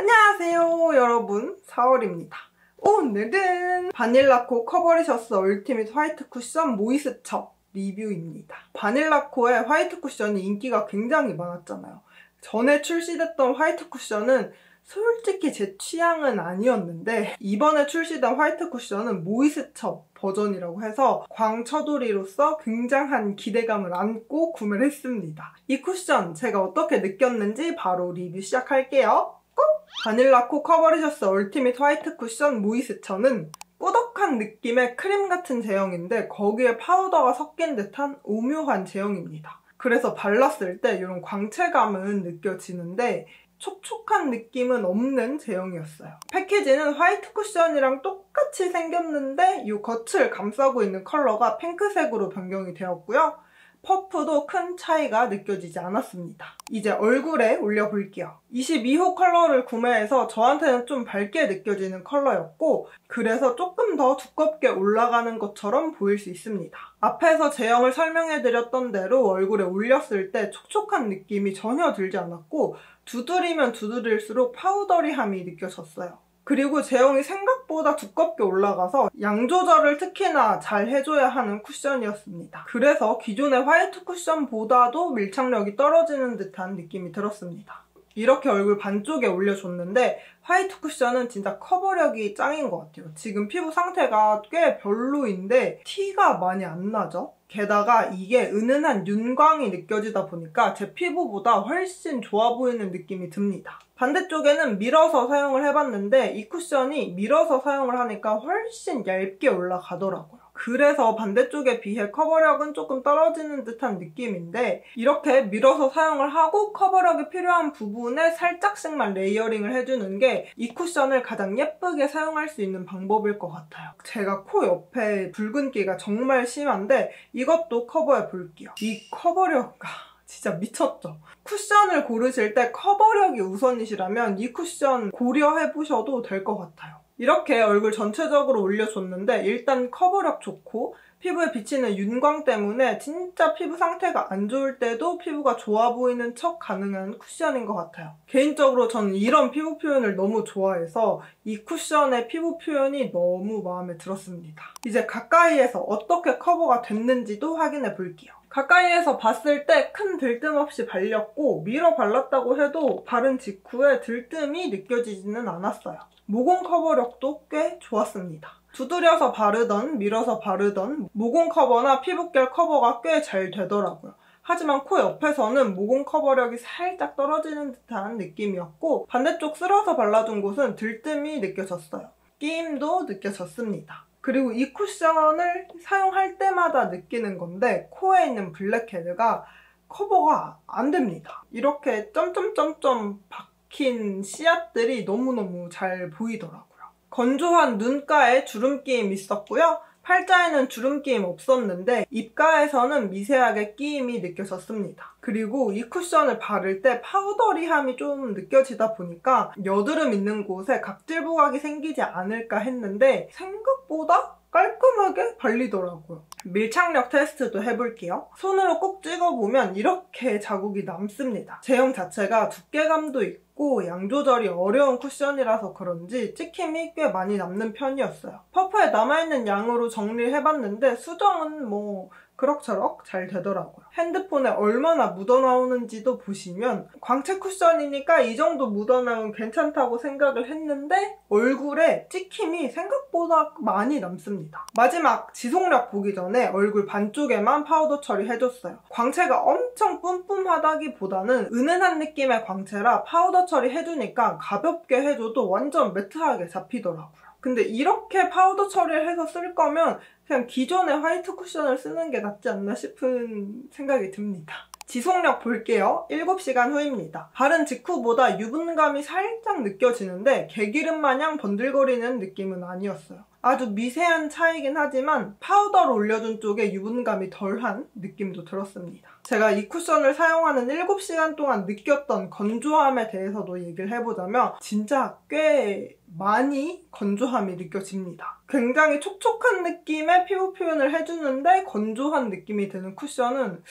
안녕하세요 여러분, 4월입니다. 오늘은 바닐라코 커버리셔스 얼티밋 화이트 쿠션 모이스처 리뷰입니다. 바닐라코의 화이트 쿠션이 인기가 굉장히 많았잖아요. 전에 출시됐던 화이트 쿠션은 솔직히 제 취향은 아니었는데 이번에 출시된 화이트 쿠션은 모이스처 버전이라고 해서 광처돌이로서 굉장한 기대감을 안고 구매를 했습니다. 이 쿠션 제가 어떻게 느꼈는지 바로 리뷰 시작할게요. 바닐라코 커버리셔스 얼티밋 화이트 쿠션 모이스처는 꾸덕한 느낌의 크림 같은 제형인데 거기에 파우더가 섞인 듯한 오묘한 제형입니다. 그래서 발랐을 때 이런 광채감은 느껴지는데 촉촉한 느낌은 없는 제형이었어요. 패키지는 화이트 쿠션이랑 똑같이 생겼는데 이 겉을 감싸고 있는 컬러가 핑크색으로 변경이 되었고요. 퍼프도 큰 차이가 느껴지지 않았습니다. 이제 얼굴에 올려볼게요. 22호 컬러를 구매해서 저한테는 좀 밝게 느껴지는 컬러였고 그래서 조금 더 두껍게 올라가는 것처럼 보일 수 있습니다. 앞에서 제형을 설명해드렸던 대로 얼굴에 올렸을 때 촉촉한 느낌이 전혀 들지 않았고 두드리면 두드릴수록 파우더리함이 느껴졌어요. 그리고 제형이 생각보다 두껍게 올라가서 양 조절을 특히나 잘 해줘야 하는 쿠션이었습니다. 그래서 기존의 화이트 쿠션보다도 밀착력이 떨어지는 듯한 느낌이 들었습니다. 이렇게 얼굴 반쪽에 올려줬는데 화이트 쿠션은 진짜 커버력이 짱인 것 같아요. 지금 피부 상태가 꽤 별로인데 티가 많이 안 나죠? 게다가 이게 은은한 윤광이 느껴지다 보니까 제 피부보다 훨씬 좋아 보이는 느낌이 듭니다. 반대쪽에는 밀어서 사용을 해봤는데 이 쿠션이 밀어서 사용을 하니까 훨씬 얇게 올라가더라고요. 그래서 반대쪽에 비해 커버력은 조금 떨어지는 듯한 느낌인데 이렇게 밀어서 사용을 하고 커버력이 필요한 부분에 살짝씩만 레이어링을 해주는 게 이 쿠션을 가장 예쁘게 사용할 수 있는 방법일 것 같아요. 제가 코 옆에 붉은기가 정말 심한데 이것도 커버해 볼게요. 이 커버력 진짜 미쳤죠? 쿠션을 고르실 때 커버력이 우선이시라면 이 쿠션 고려해보셔도 될 것 같아요. 이렇게 얼굴 전체적으로 올려줬는데 일단 커버력 좋고 피부에 비치는 윤광 때문에 진짜 피부 상태가 안 좋을 때도 피부가 좋아 보이는 척 가능한 쿠션인 것 같아요. 개인적으로 저는 이런 피부 표현을 너무 좋아해서 이 쿠션의 피부 표현이 너무 마음에 들었습니다. 이제 가까이에서 어떻게 커버가 됐는지도 확인해 볼게요. 가까이에서 봤을 때 큰 들뜸 없이 발렸고 밀어 발랐다고 해도 바른 직후에 들뜸이 느껴지지는 않았어요. 모공 커버력도 꽤 좋았습니다. 두드려서 바르던 밀어서 바르던 모공 커버나 피부결 커버가 꽤 잘 되더라고요. 하지만 코 옆에서는 모공 커버력이 살짝 떨어지는 듯한 느낌이었고 반대쪽 쓸어서 발라준 곳은 들뜸이 느껴졌어요. 끼임도 느껴졌습니다. 그리고 이 쿠션을 사용할 때마다 느끼는 건데 코에 있는 블랙헤드가 커버가 안 됩니다. 이렇게 점점점점 박힌 씨앗들이 너무너무 잘 보이더라고요. 건조한 눈가에 주름 끼임 있었고요. 팔자에는 주름 끼임 없었는데 입가에서는 미세하게 끼임이 느껴졌습니다. 그리고 이 쿠션을 바를 때 파우더리함이 좀 느껴지다 보니까 여드름 있는 곳에 각질 부각이 생기지 않을까 했는데 생각보다 깔끔하게 발리더라고요. 밀착력 테스트도 해볼게요. 손으로 꼭 찍어보면 이렇게 자국이 남습니다. 제형 자체가 두께감도 있고 양 조절이 어려운 쿠션이라서 그런지 찍힘이 꽤 많이 남는 편이었어요. 퍼프에 남아있는 양으로 정리를 해봤는데 수정은 뭐 그럭저럭 잘 되더라고요. 핸드폰에 얼마나 묻어나오는지도 보시면 광채 쿠션이니까 이 정도 묻어나오면 괜찮다고 생각을 했는데 얼굴에 찍힘이 생각보다 많이 남습니다. 마지막 지속력 보기 전에 얼굴 반쪽에만 파우더 처리해줬어요. 광채가 엄청 뿜뿜하다기보다는 은은한 느낌의 광채라 파우더 처리해주니까 가볍게 해줘도 완전 매트하게 잡히더라고요. 근데 이렇게 파우더 처리를 해서 쓸 거면 그냥 기존의 화이트 쿠션을 쓰는 게 낫지 않나 싶은 생각이 듭니다. 지속력 볼게요. 7시간 후입니다. 바른 직후보다 유분감이 살짝 느껴지는데 개기름 마냥 번들거리는 느낌은 아니었어요. 아주 미세한 차이긴 하지만 파우더를 올려준 쪽에 유분감이 덜한 느낌도 들었습니다. 제가 이 쿠션을 사용하는 7시간 동안 느꼈던 건조함에 대해서도 얘기를 해보자면 진짜 꽤 많이 건조함이 느껴집니다. 굉장히 촉촉한 느낌의 피부 표현을 해주는데 건조한 느낌이 드는 쿠션은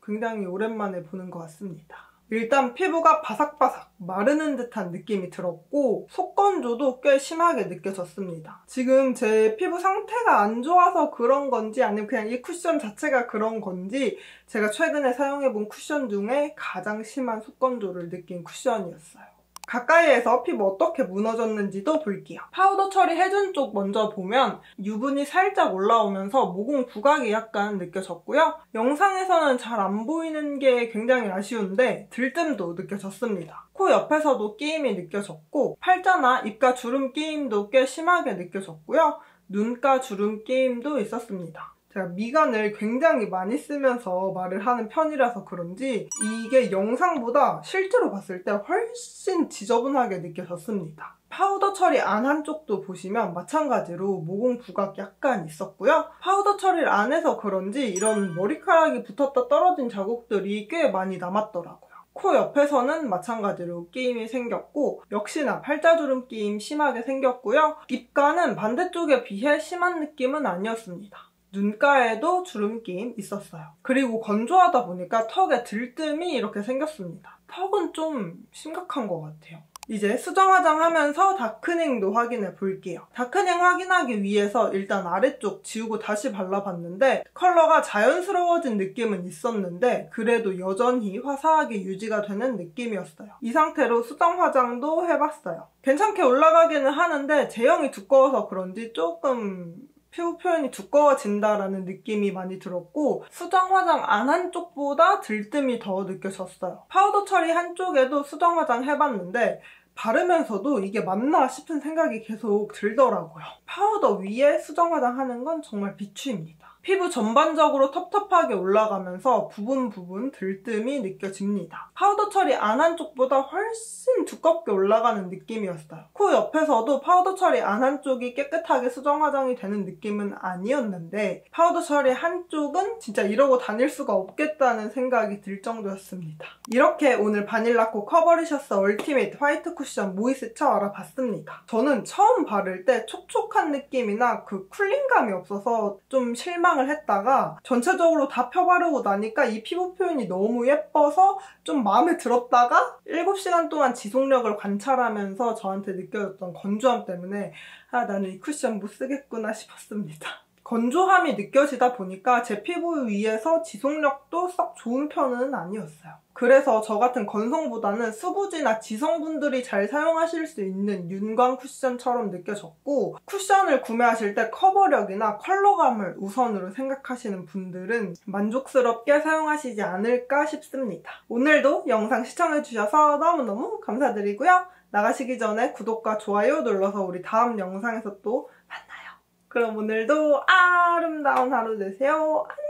굉장히 오랜만에 보는 것 같습니다. 일단 피부가 바삭바삭 마르는 듯한 느낌이 들었고 속건조도 꽤 심하게 느껴졌습니다. 지금 제 피부 상태가 안 좋아서 그런 건지 아니면 그냥 이 쿠션 자체가 그런 건지 제가 최근에 사용해본 쿠션 중에 가장 심한 속건조를 느낀 쿠션이었어요. 가까이에서 피부 어떻게 무너졌는지도 볼게요. 파우더 처리해준 쪽 먼저 보면 유분이 살짝 올라오면서 모공 부각이 약간 느껴졌고요. 영상에서는 잘 안 보이는 게 굉장히 아쉬운데 들뜸도 느껴졌습니다. 코 옆에서도 끼임이 느껴졌고 팔자나 입가 주름 끼임도 꽤 심하게 느껴졌고요. 눈가 주름 끼임도 있었습니다. 제가 미간을 굉장히 많이 쓰면서 말을 하는 편이라서 그런지 이게 영상보다 실제로 봤을 때 훨씬 지저분하게 느껴졌습니다. 파우더 처리 안 한 쪽도 보시면 마찬가지로 모공 부각 약간 있었고요. 파우더 처리를 안 해서 그런지 이런 머리카락이 붙었다 떨어진 자국들이 꽤 많이 남았더라고요. 코 옆에서는 마찬가지로 끼임이 생겼고 역시나 팔자주름 끼임 심하게 생겼고요. 입가는 반대쪽에 비해 심한 느낌은 아니었습니다. 눈가에도 주름 끼임 있었어요. 그리고 건조하다 보니까 턱에 들뜸이 이렇게 생겼습니다. 턱은 좀 심각한 것 같아요. 이제 수정 화장하면서 다크닝도 확인해 볼게요. 다크닝 확인하기 위해서 일단 아래쪽 지우고 다시 발라봤는데 컬러가 자연스러워진 느낌은 있었는데 그래도 여전히 화사하게 유지가 되는 느낌이었어요. 이 상태로 수정 화장도 해봤어요. 괜찮게 올라가기는 하는데 제형이 두꺼워서 그런지 조금 피부 표현이 두꺼워진다라는 느낌이 많이 들었고 수정 화장 안 한 쪽보다 들뜸이 더 느껴졌어요. 파우더 처리 한쪽에도 수정 화장 해봤는데 바르면서도 이게 맞나 싶은 생각이 계속 들더라고요. 파우더 위에 수정 화장 하는 건 정말 비추입니다. 피부 전반적으로 텁텁하게 올라가면서 부분 들뜸이 느껴집니다. 파우더 처리 안 한 쪽보다 훨씬 두껍게 올라가는 느낌이었어요. 코 옆에서도 파우더 처리 안 한 쪽이 깨끗하게 수정 화장이 되는 느낌은 아니었는데 파우더 처리 한쪽은 진짜 이러고 다닐 수가 없겠다는 생각이 들 정도였습니다. 이렇게 오늘 바닐라코 커버리셔스 얼티메이트 화이트 쿠션 모이스처 알아봤습니다. 저는 처음 바를 때 촉촉한 느낌이나 그 쿨링감이 없어서 좀 실망을 했다가 전체적으로 다 펴바르고 나니까 이 피부 표현이 너무 예뻐서 좀 마음에 들었다가 7시간 동안 지속력을 관찰하면서 저한테 느껴졌던 건조함 때문에 나는 이 쿠션 못 쓰겠구나 싶었습니다. 건조함이 느껴지다 보니까 제 피부 위에서 지속력도 썩 좋은 편은 아니었어요. 그래서 저 같은 건성보다는 수부지나 지성분들이 잘 사용하실 수 있는 윤광 쿠션처럼 느껴졌고 쿠션을 구매하실 때 커버력이나 컬러감을 우선으로 생각하시는 분들은 만족스럽게 사용하시지 않을까 싶습니다. 오늘도 영상 시청해주셔서 너무너무 감사드리고요. 나가시기 전에 구독과 좋아요 눌러서 우리 다음 영상에서 또 만나요. 그럼 오늘도 아름다운 하루 되세요. 안녕!